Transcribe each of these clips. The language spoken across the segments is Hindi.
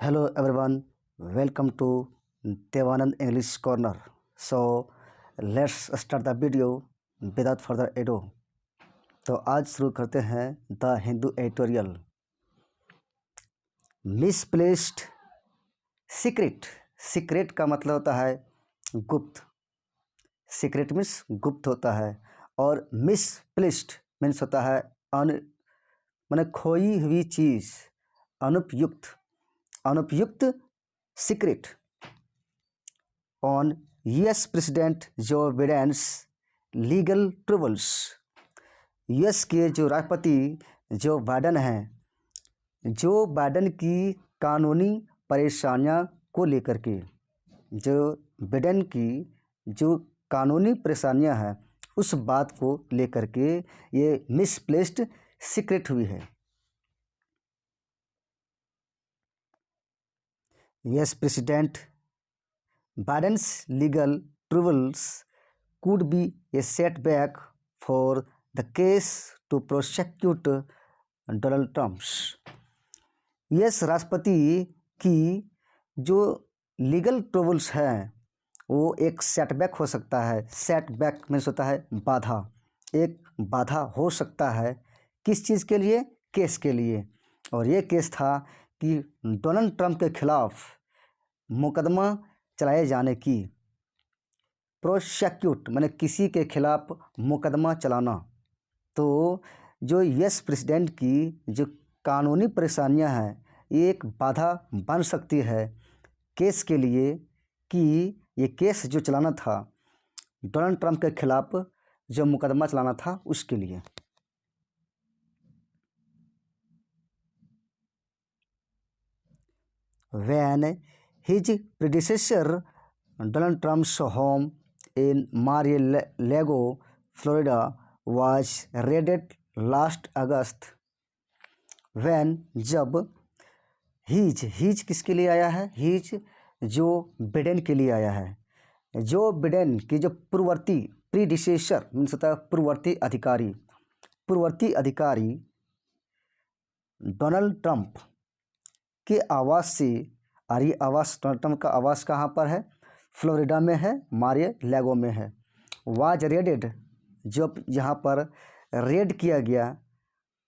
Hello everyone, welcome to Devanand English Corner. So let's start the video without further ado. तो आज शुरू करते हैं the Hindu editorial. Misplaced secret. Secret का मतलब होता है गुप्त। सीक्रेट मीन्स गुप्त होता है और मिसप्लेस्ड मीन्स होता है माने खोई हुई चीज़, अनुपयुक्त। अनुपयुक्त सीक्रेट ऑन यूएस प्रेसिडेंट जो बिडेन्स लीगल ट्रबल्स। यूएस के जो राष्ट्रपति जो बाइडन हैं, जो बाइडन की कानूनी परेशानियां को लेकर के, जो बिडेन की जो कानूनी परेशानियां हैं उस बात को लेकर के ये मिसप्लेस्ड सीक्रेट हुई है। Yes, President Biden's legal troubles could be a setback for the case to prosecute Donald Trump. Yes राष्ट्रपति की जो लीगल ट्रबल्स हैं वो एक सेटबैक हो सकता है। सेटबैक मीन्स होता है बाधा। एक बाधा हो सकता है किस चीज़ के लिए? केस के लिए। और ये केस था कि डोनाल्ड ट्रंप के खिलाफ मुकदमा चलाए जाने की। प्रोसिक्यूट माने किसी के खिलाफ मुकदमा चलाना। तो जो यूएस प्रेसिडेंट की जो कानूनी परेशानियां हैं ये एक बाधा बन सकती है केस के लिए कि ये केस जो चलाना था डोनाल्ड ट्रंप के खिलाफ, जो मुकदमा चलाना था उसके लिए। When his predecessor Donald Trump's home in Mar-a-Lago, Florida was raided last August. When जब हिज किसके लिए आया है? हिज जो बिडेन के लिए आया है। जो बिडेन की जो पूर्ववर्ती प्रीडिसेसर मीन्स होता है पूर्ववर्ती अधिकारी। पूर्ववर्ती अधिकारी डोनाल्ड ट्रंप के आवास से, और ये आवास डोनाल्ड ट्रंप का आवास कहाँ पर है? फ्लोरिडा में है, मार-ए-लैगो में है। वाज रेडेड, जब यहाँ पर रेड किया गया,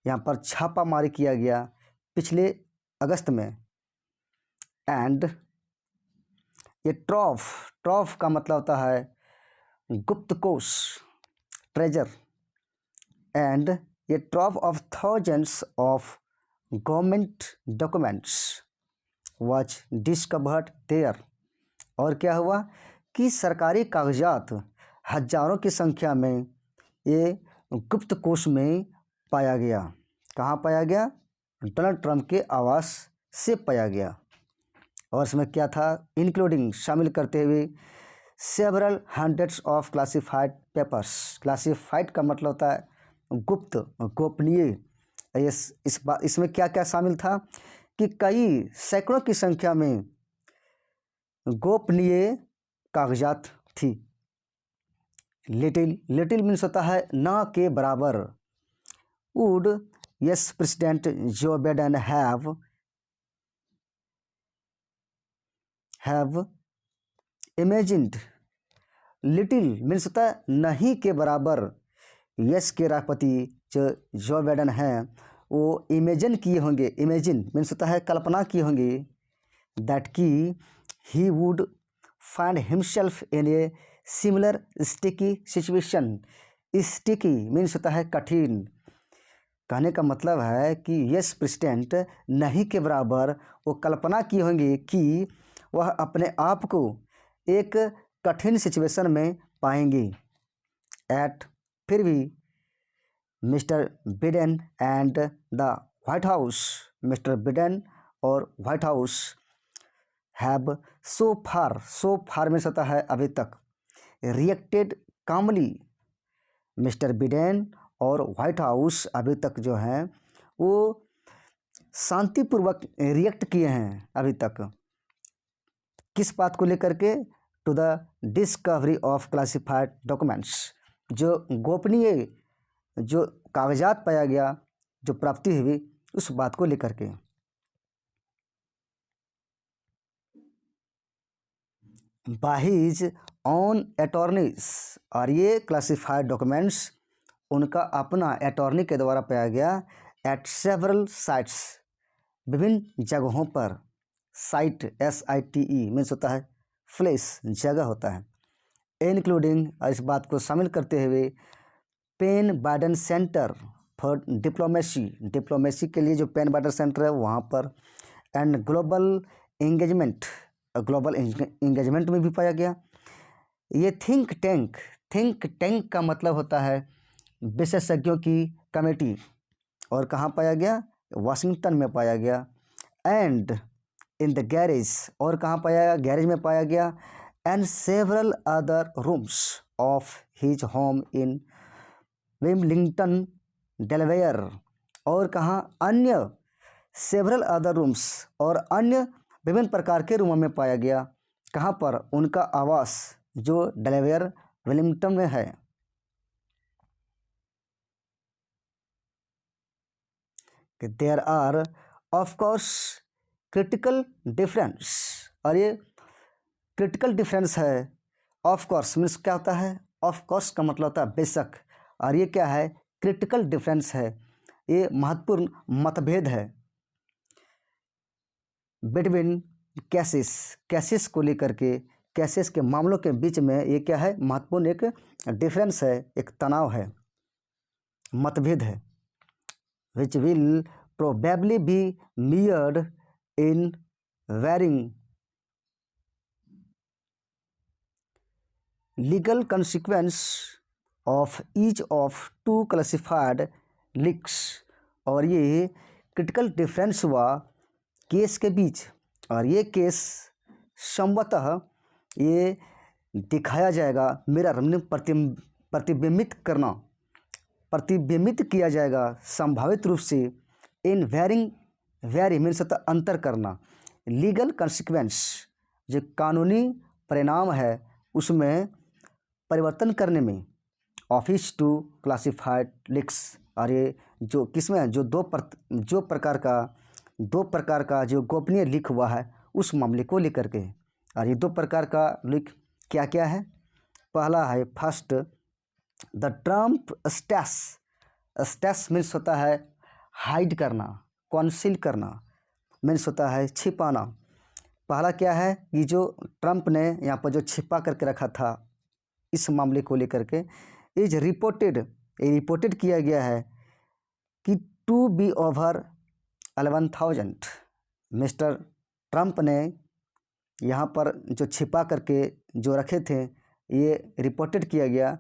यहाँ पर छापामारी किया गया पिछले अगस्त में। एंड ये ट्रॉफ का मतलब होता है गुप्त कोष, ट्रेजर। एंड ये trove of thousands of government documents was discovered there. और क्या हुआ कि सरकारी कागजात हजारों की संख्या में ये गुप्त कोष में पाया गया। कहाँ पाया गया? डोनाल्ड ट्रंप के आवास से पाया गया। और इसमें क्या था? इंक्लूडिंग शामिल करते हुए several hundreds of classified papers. Classified का मतलब होता है गुप्त, गोपनीय। इसमें क्या क्या शामिल था कि कई सैकड़ों की संख्या में गोपनीय कागजात थी। लिटिल मीन्स होता है ना के बराबर। Would yes president Joe Biden have imagined. Little means होता है नहीं के बराबर। यस के राष्ट्रपति जो बाइडेन हैं वो इमेजिन किए होंगे। इमेजिन मीन्स होता है कल्पना किए होंगे दैट की he would find himself in a similar sticky situation. Sticky means होता है कठिन। कहने का मतलब है कि यस प्रेसिडेंट नहीं के बराबर वो कल्पना किए होंगे कि वह अपने आप को एक कठिन सिचुएशन में पाएंगे। फिर भी mister Biden and the white house, mister Biden और व्हाइट हाउस हैव सो फार में होता है अभी तक, रिएक्टेड कामली। मिस्टर बिडेन और व्हाइट हाउस अभी तक जो हैं वो शांतिपूर्वक रिएक्ट किए हैं अभी तक। किस बात को लेकर के? To the discovery of classified documents. जो गोपनीय जो कागजात पाया गया, जो प्राप्ति हुई, उस बात को लेकर के। बाय हिज ऑन अटॉर्नीज, और ये क्लासिफाइड डॉक्यूमेंट्स उनका अपना अटॉर्नी के द्वारा पाया गया एट सेवरल साइट्स, विभिन्न जगहों पर। साइट SITE मीन्स होता है प्लेस, जगह होता है। इंक्लूडिंग, इस बात को शामिल करते हुए, Penn Biden Center for Diplomacy, Diplomacy के लिए जो पेन बाइडेन सेंटर है वहाँ पर, and Global Engagement, Global Engagement में भी पाया गया। ये थिंक टैंक, थिंक टैंक का मतलब होता है विशेषज्ञों की कमेटी, और कहाँ पाया गया, वाशिंगटन में पाया गया। एंड इन द गैरेज, और कहाँ पाया गया, गैरेज में पाया गया। And several other rooms of his home in Wilmington Delaware, और कहाँ अन्य सेवरल अदर रूम्स, और अन्य विभिन्न प्रकार के रूमों में पाया गया। कहाँ पर, उनका आवास जो डेलावेयर विलिंगटन में है। There are of course critical difference, और ये क्रिटिकल डिफरेंस है। ऑफ कोर्स मीन्स क्या होता है, ऑफ कोर्स का मतलब होता है बेशक, और ये क्या है, क्रिटिकल डिफरेंस है, ये महत्वपूर्ण मतभेद है। बिटवीन केसेस, केसेस को लेकर के, केसेस के मामलों के बीच में ये क्या है, महत्वपूर्ण एक डिफरेंस है, एक तनाव है, मतभेद है। Which will probably be mired in varying legal consequence of each of two classified leaks, और ये क्रिटिकल डिफरेंस हुआ केस के बीच, और ये केस संभवतः ये दिखाया जाएगा, मिरर प्रतिबिंबित करना, प्रतिबिंबित किया जाएगा संभावित रूप से, इन वेरी मीन्स होता अंतर करना, लीगल consequence जो कानूनी परिणाम है उसमें परिवर्तन करने में, ऑफिस टू क्लासिफाइड लीक्स, और ये जो किसमें, जो दो प्रकार का जो गोपनीय लीक हुआ है उस मामले को लेकर के। और ये दो प्रकार का लीक क्या क्या है, पहला है first the Trump stash, stash means होता है हाइड करना, कॉन्सील करना मीन्स होता है छिपाना। पहला क्या है कि जो ट्रम्प ने यहाँ पर जो छिपा करके रखा था इस मामले को लेकर के, इज रिपोर्टेड, ये रिपोर्टेड किया गया है कि to be over 11,000, mister Trump ने यहाँ पर जो छिपा करके जो रखे थे, ये रिपोर्टेड किया गया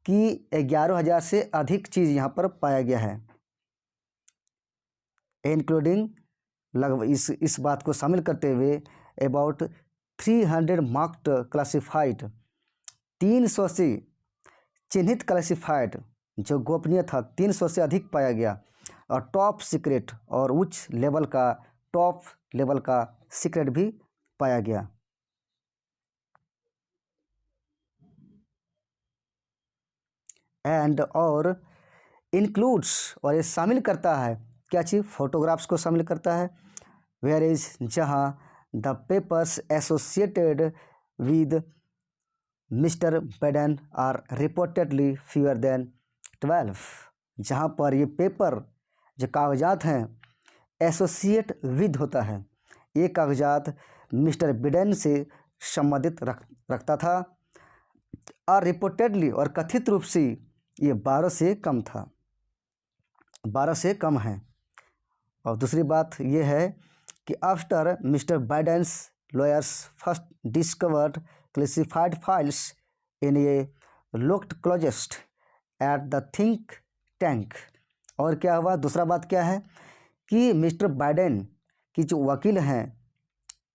कि 11,000 से अधिक चीज़ यहाँ पर पाया गया है, इंक्लूडिंग लगभग इस बात को शामिल करते हुए अबाउट 300 मार्क्ड क्लासिफाइड, 300 से चिन्हित क्लासिफाइड जो गोपनीय था 300 से अधिक पाया गया, और टॉप सीक्रेट और उच्च लेवल का, टॉप लेवल का सीक्रेट भी पाया गया। एंड और इंक्लूड्स, और ये शामिल करता है क्या चीज़, फोटोग्राफ्स को शामिल करता है। वेयर इज, जहाँ the papers associated with mister Biden are reportedly fewer than 12, जहाँ पर ये पेपर जो कागजात हैं एसोसिएट विद होता है, ये कागजात मिस्टर बाइडेन से संबंधित रखता था, और रिपोर्टेडली और कथित रूप से ये 12 से कम था, 12 से कम है। और दूसरी बात ये है कि after mister Biden's lawyers first discovered classified files in a locked closet at the think tank, और क्या हुआ, दूसरा बात क्या है कि मिस्टर बाइडेन की जो वकील हैं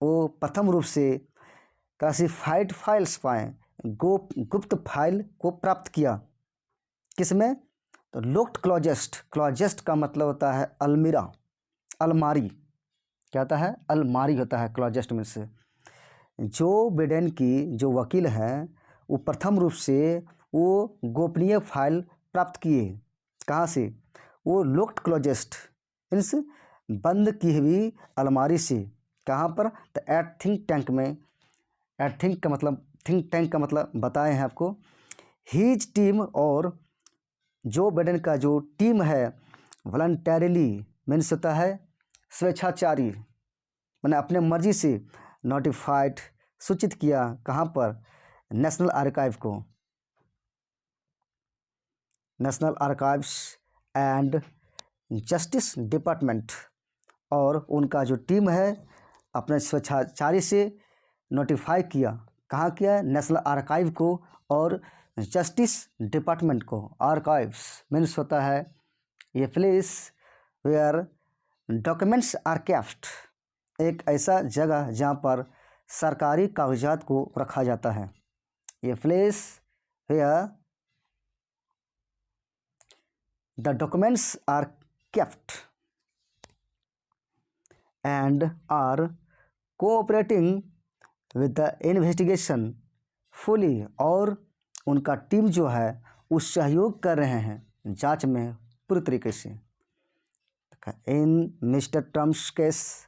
वो प्रथम रूप से क्लासिफाइड फाइल्स पाएँ, गुप्त फाइल को प्राप्त किया, किसमें, तो लॉक्ड क्लोजेस्ट, क्लोजेस्ट का मतलब होता है अलमीरा, अलमारी, क्या होता है, अलमारी होता है क्लोजेस्ट में से। जो बाइडेन की जो वकील हैं वो प्रथम रूप से वो गोपनीय फाइल प्राप्त किए, कहाँ से, वो लॉक्ड क्लोजेस्ट मीन्स बंद की हुई अलमारी से, कहाँ पर, तो एट थिंक टैंक में, एट थिंक टैंक का मतलब बताए हैं आपको। हीज टीम और जो बाइडेन का जो टीम है वॉलंटरीली मीन्स होता है स्वेच्छाचारी, मैंने अपने मर्जी से नोटिफाइड सूचित किया कहाँ पर, नेशनल आर्काइव को, national archives and justice department, और उनका जो टीम है अपने स्वेच्छाचारी से नोटिफाई किया, कहाँ किया, नेशनल आर्काइव को और जस्टिस डिपार्टमेंट को। आर्काइव्स मीन्स होता है ये place where documents are kept, एक ऐसा जगह जहाँ पर सरकारी कागजात को रखा जाता है। ये place where the documents are kept and are cooperating with the investigation fully, और उनका टीम जो है वो सहयोग कर रहे हैं जांच में पूरी तरीके से। In mister Trump's case,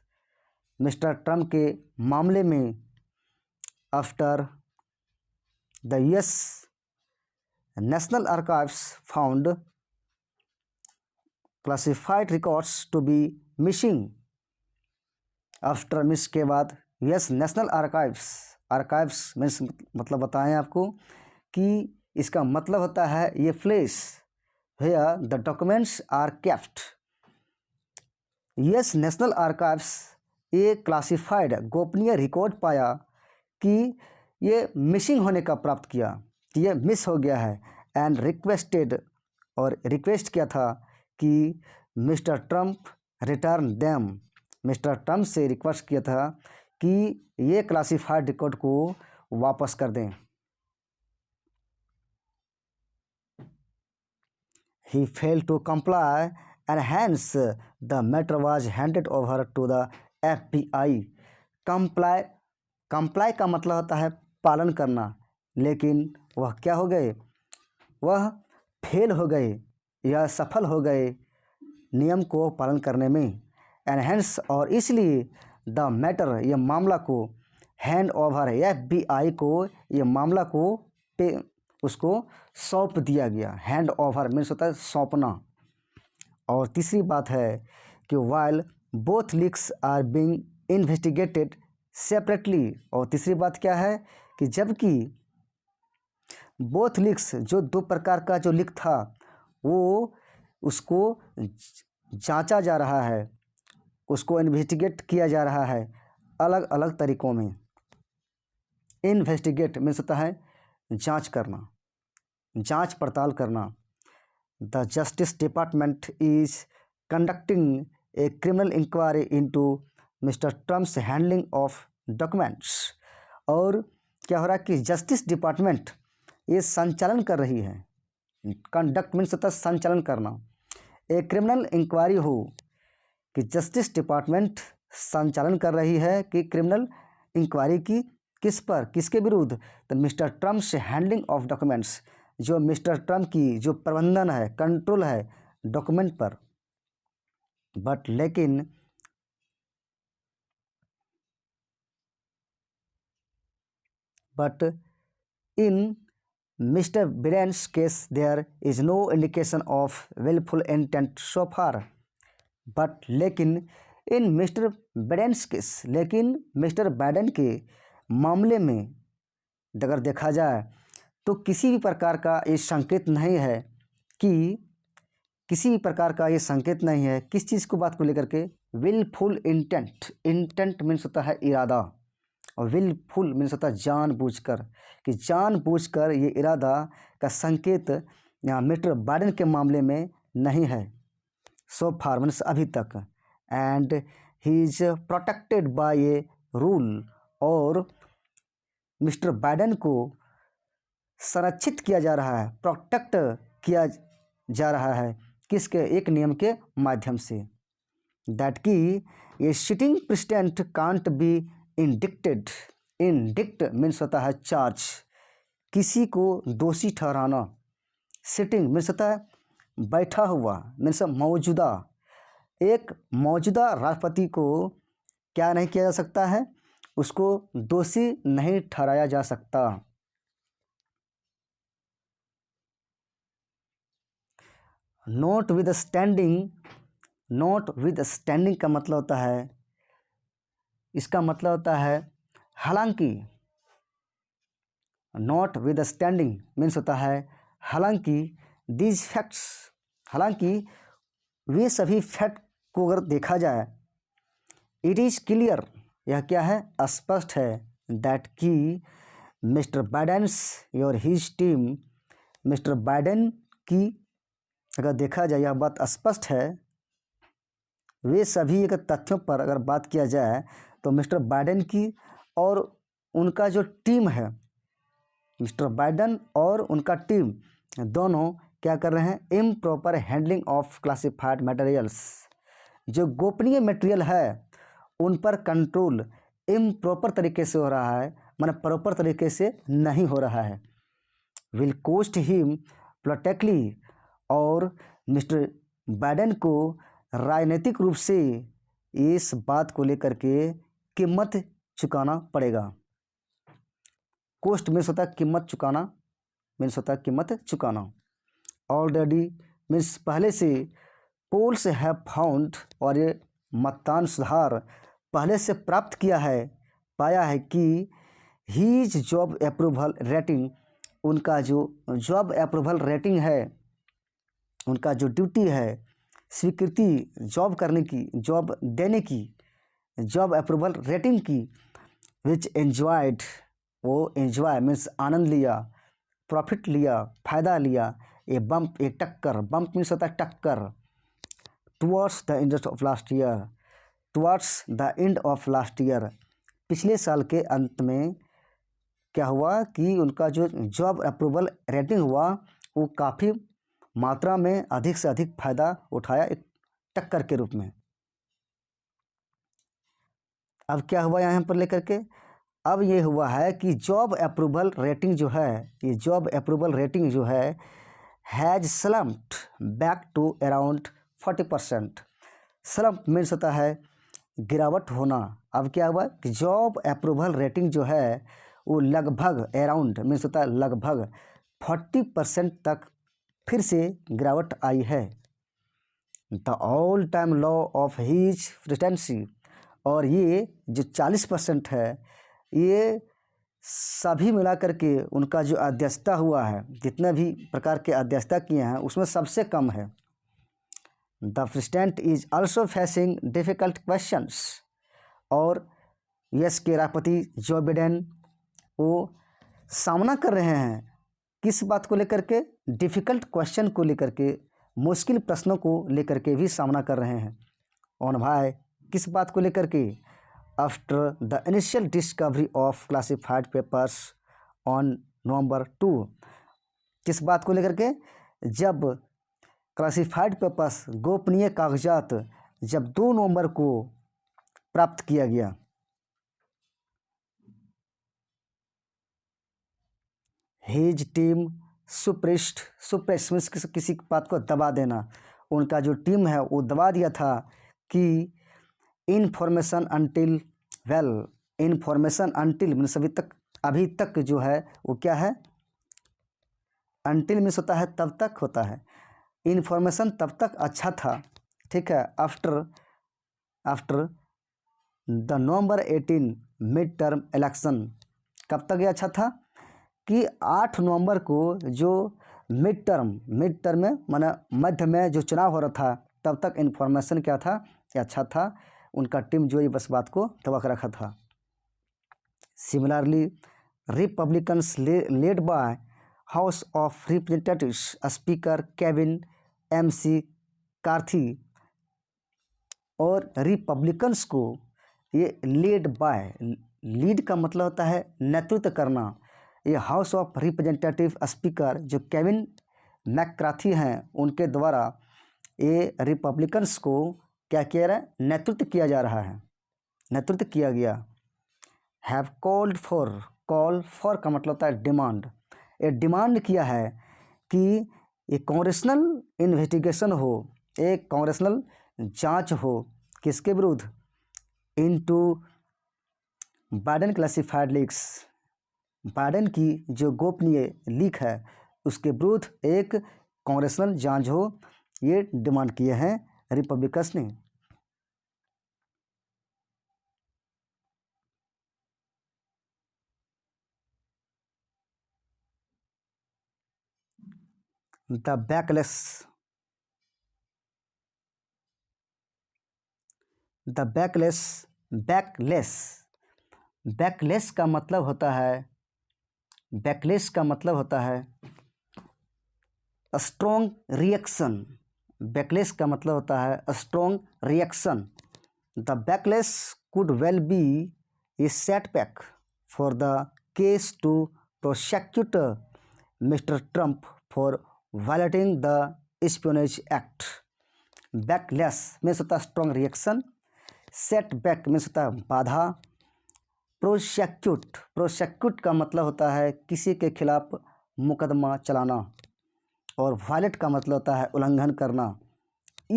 mister Trump के मामले में, after the US national archives found classified records to be missing, after miss के बाद यूएस नेशनल आर्काइव्स मीन्स मतलब बताएं आपको कि इसका मतलब होता है ये place where the documents are kept. US national archives ये क्लासिफाइड गोपनीय रिकॉर्ड पाया कि ये मिसिंग होने का प्राप्त किया, कि ये मिस हो गया है, एंड रिक्वेस्टेड, और रिक्वेस्ट किया था कि mister Trump return them, mister Trump से रिक्वेस्ट किया था कि ये क्लासिफाइड रिकॉर्ड को वापस कर दें। He failed to comply and hence the matter was handed over to the FBI. Comply का मतलब होता है पालन करना, लेकिन वह क्या हो गए, वह फेल हो गए या सफल हो गए नियम को पालन करने में। एंड हेंस, और इसलिए द मैटर, ये मामला को, हैंड ओवर, FBI को ये मामला को उसको सौंप दिया गया। हैंड ओवर मीन्स होता है सौंपना। और तीसरी बात है कि while both leaks are being investigated separately, और तीसरी बात क्या है कि जबकि बोथ लीक्स, जो दो प्रकार का जो लीक था वो उसको जांचा जा रहा है, उसको इन्वेस्टिगेट किया जा रहा है अलग अलग तरीक़ों में। इन्वेस्टिगेट मीन्स होता है जांच करना, जांच पड़ताल करना। The justice department is conducting a criminal inquiry into mister Trump's handling of documents, और क्या हो रहा है कि जस्टिस डिपार्टमेंट ये संचालन कर रही है। कंडक्ट मीन्स होता है संचालन करना। ए क्रिमिनल इंक्वायरी हो कि जस्टिस डिपार्टमेंट संचालन कर रही है कि क्रिमिनल इंक्वायरी की किस पर, किसके विरुद्ध, तो मिस्टर ट्रम्प से हैंडलिंग ऑफ डॉक्यूमेंट्स, जो मिस्टर ट्रम्प की जो प्रबंधन है, कंट्रोल है डॉक्यूमेंट पर। बट लेकिन in mister Biden's case there is no indication of wilful intent so far. But लेकिन इन मिस्टर बिडेन्स केस, लेकिन मिस्टर बाइडेन के मामले में अगर देखा जाए तो किसी भी प्रकार का ये संकेत नहीं है कि, किसी भी प्रकार का ये संकेत नहीं है किस चीज़ को, बात को लेकर के, विलफुल इंटेंट। इंटेंट मीन्स होता है इरादा, और विलफुल मीन्स होता है जानबूझकर, कि जानबूझकर ये इरादा का संकेत यहाँ मिस्टर बाइडेन के मामले में नहीं है। सो फार मीन्स अभी तक। And he is protected by a rule, और मिस्टर बाइडेन को संरक्षित किया जा रहा है, प्रोटेक्ट किया जा रहा है किसके, एक नियम के माध्यम से, दैट कि ये sitting president can't be indicted. Indict means होता है चार्ज, किसी को दोषी ठहराना। सिटिंग मीन्स होता है बैठा हुआ, मीन्स मौजूदा। एक मौजूदा राष्ट्रपति को क्या नहीं किया जा सकता है, उसको दोषी नहीं ठहराया जा सकता। Not with standing, not with standing का मतलब होता है, इसका मतलब होता है हालांकि। नॉट विद स्टैंडिंग मीन्स होता है हालांकि दीज फैक्ट्स, हालांकि वे सभी फैक्ट को अगर देखा जाए, इट इज़ क्लियर, यह क्या है, स्पष्ट है, दैट कि मिस्टर बाइडेंस और हिज टीम, मिस्टर बाइडेन की अगर देखा जाए यह बात स्पष्ट है, वे सभी अगर तथ्यों पर अगर बात किया जाए तो मिस्टर बाइडेन की और उनका जो टीम है, मिस्टर बाइडेन और उनका टीम दोनों क्या कर रहे हैं, improper handling of classified materials, जो गोपनीय मटेरियल है उन पर कंट्रोल इम्प्रॉपर तरीके से हो रहा है, माने प्रॉपर तरीके से नहीं हो रहा है। विल कोस्ट हिम प्रोटेक्टली, और मिस्टर बाइडेन को राजनीतिक रूप से इस बात को लेकर के कीमत चुकाना पड़ेगा। कोस्ट मीन्स होता है कीमत चुकाना, मीन्स होता है कीमत चुकाना। ऑलरेडी मीन्स पहले से, पोल्स हैव फाउंड, और ये मतदान सुधार पहले से प्राप्त किया है, पाया है कि हीज जॉब अप्रूवल रेटिंग, उनका जो जॉब अप्रूवल रेटिंग है, उनका जो ड्यूटी है, स्वीकृति जॉब करने की, जॉब देने की, जॉब अप्रूवल रेटिंग की, विच एंजॉयड, वो एंजॉय मीन्स आनंद लिया, प्रॉफिट लिया, फायदा लिया, ए बम्प, ए टक्कर, बम्प मीन्स होता है टक्कर, towards the end of last year, towards the end of last year, पिछले साल के अंत में क्या हुआ कि उनका जो जॉब अप्रूवल रेटिंग हुआ वो काफ़ी मात्रा में अधिक से अधिक फायदा उठाया एक टक्कर के रूप में। अब क्या हुआ यहाँ पर लेकर के, अब ये हुआ है कि जॉब अप्रूवल रेटिंग जो है, ये जॉब अप्रूवल रेटिंग जो है has slumped back to around 40%। Slump means होता है गिरावट होना। अब क्या हुआ कि जॉब अप्रूवल रेटिंग जो है वो लगभग, अराउंड मीन्स होता है लगभग 40% तक फिर से गिरावट आई है। The all time low of his presidency, और ये जो 40% है, ये सभी मिलाकर के उनका जो अध्यक्षता हुआ है, जितने भी प्रकार के अध्यक्षता किए हैं उसमें सबसे कम है। The president is also facing difficult questions, और यस के राष्ट्रपति जो बाइडेन वो सामना कर रहे हैं किस बात को लेकर के, डिफ़िकल्ट क्वेश्चन को लेकर के, मुश्किल प्रश्नों को लेकर के भी सामना कर रहे हैं। और भाई किस बात को लेकर के, after the initial discovery of classified papers on November 2, किस बात को लेकर के, जब क्लासिफाइड पेपर्स, गोपनीय कागजात जब 2 नवंबर को प्राप्त किया गया, हिज टीम सुप्रेस्ड, सुप्रेस मीन्स किसी बात को दबा देना, उनका जो टीम है वो दबा दिया था कि information until, well information until means अभी तक जो है वो क्या है, अनटिल मीन्स होता है तब तक होता है, इन्फॉर्मेशन तब तक अच्छा था, ठीक है। After the November 18 mid term election, कब तक ये अच्छा था कि 8 नवंबर को जो मिड टर्म में माना मध्य में जो चुनाव हो रहा था, तब तक इन्फॉर्मेशन क्या था, ये अच्छा था, उनका टीम जो ये बस बात को दबा कर रखा था। Similarly Republicans led by house of representatives speaker Kevin MC Karthi, और रिपब्लिकन्स को ये लेड बाय, लीड का मतलब होता है नेतृत्व करना, ये हाउस ऑफ रिप्रेजेंटेटिव स्पीकर जो केविन मैककार्थी हैं उनके द्वारा ये रिपब्लिकन्स को क्या किया रहा है, नेतृत्व किया जा रहा है, नेतृत्व किया गया। Have called for, call for का मतलब होता है डिमांड, ये डिमांड किया है कि ये कांग्रेशनल इन्वेस्टिगेशन हो, एक कांग्रेशनल जांच हो, किसके विरुद्ध, into Biden classified leaks, Biden की जो गोपनीय लीक है उसके विरुद्ध एक कांग्रेसनल जांच हो, ये डिमांड किए हैं रिपब्लिकन्स ने। द बैकलेस का मतलब होता है, बैकलेस का मतलब होता है स्ट्रॉन्ग रिएक्शन। बैकलेस का मतलब होता है strong reaction. The backless could well be a setback for the case to prosecute Mr. Trump for violating the Espionage Act. Backless means होता है स्ट्रॉन्ग रिएक्शन, सेटबैक मीन्स होता है बाधा, प्रोसेक्यूट का मतलब होता है किसी के खिलाफ मुकदमा चलाना, और वायलेट का मतलब होता है उल्लंघन करना।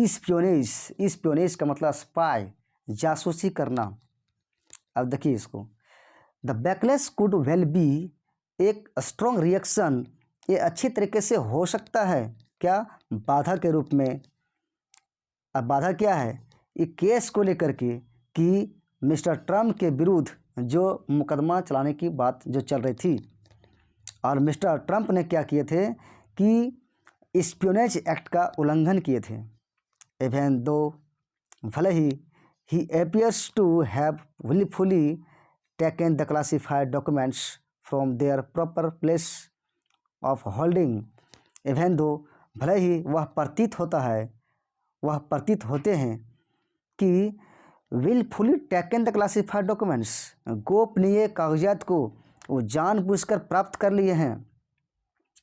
स्पियोनेज का मतलब स्पाई, जासूसी करना। अब देखिए इसको, the backlash could well be, एक स्ट्रॉन्ग रिएक्शन, ये अच्छी तरीके से हो सकता है क्या, बाधा के रूप में। अब बाधा क्या है, ये केस को लेकर के कि मिस्टर ट्रम्प के विरुद्ध जो मुकदमा चलाने की बात जो चल रही थी, और मिस्टर ट्रम्प ने क्या किए थे कि स्पियोनेज एक्ट का उल्लंघन किए थे। इवन दो, भले ही appears to have willfully taken the classified documents from their proper place of holding, even though, भले ही वह प्रतीत होते हैं कि willfully taken the classified documents, गोपनीय कागजात को वो जानबूझकर प्राप्त कर लिए हैं।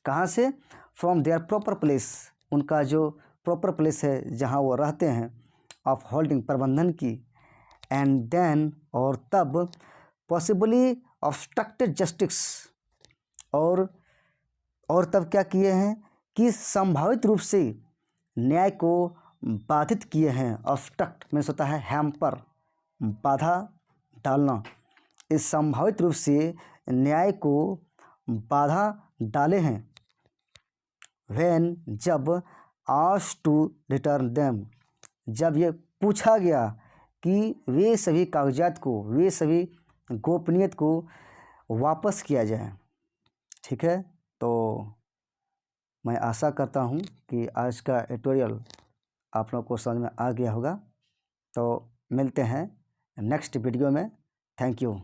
कहाँ से, फ्रॉम देयर प्रॉपर प्लेस, उनका जो प्रॉपर प्लेस है जहाँ वो रहते हैं, ऑफ होल्डिंग, प्रबंधन की, एंड देन, और तब, पॉसिबली ऑब्स्ट्रक्टेड जस्टिस, और तब क्या किए हैं कि संभावित रूप से न्याय को बाधित किए हैं। ऑब्स्ट्रक्ट मीन्स होता है हैम्पर, बाधा डालना। इस संभावित रूप से न्याय को बाधा डाले हैं। व्हेन, जब, आस्क्ड टू रिटर्न देम, जब ये पूछा गया कि वे सभी कागजात को, वे सभी गोपनीयत को वापस किया जाए। ठीक है, तो मैं आशा करता हूँ कि आज का ट्यूटोरियल आप लोगों को समझ में आ गया होगा। तो मिलते हैं नेक्स्ट वीडियो में। Thank you.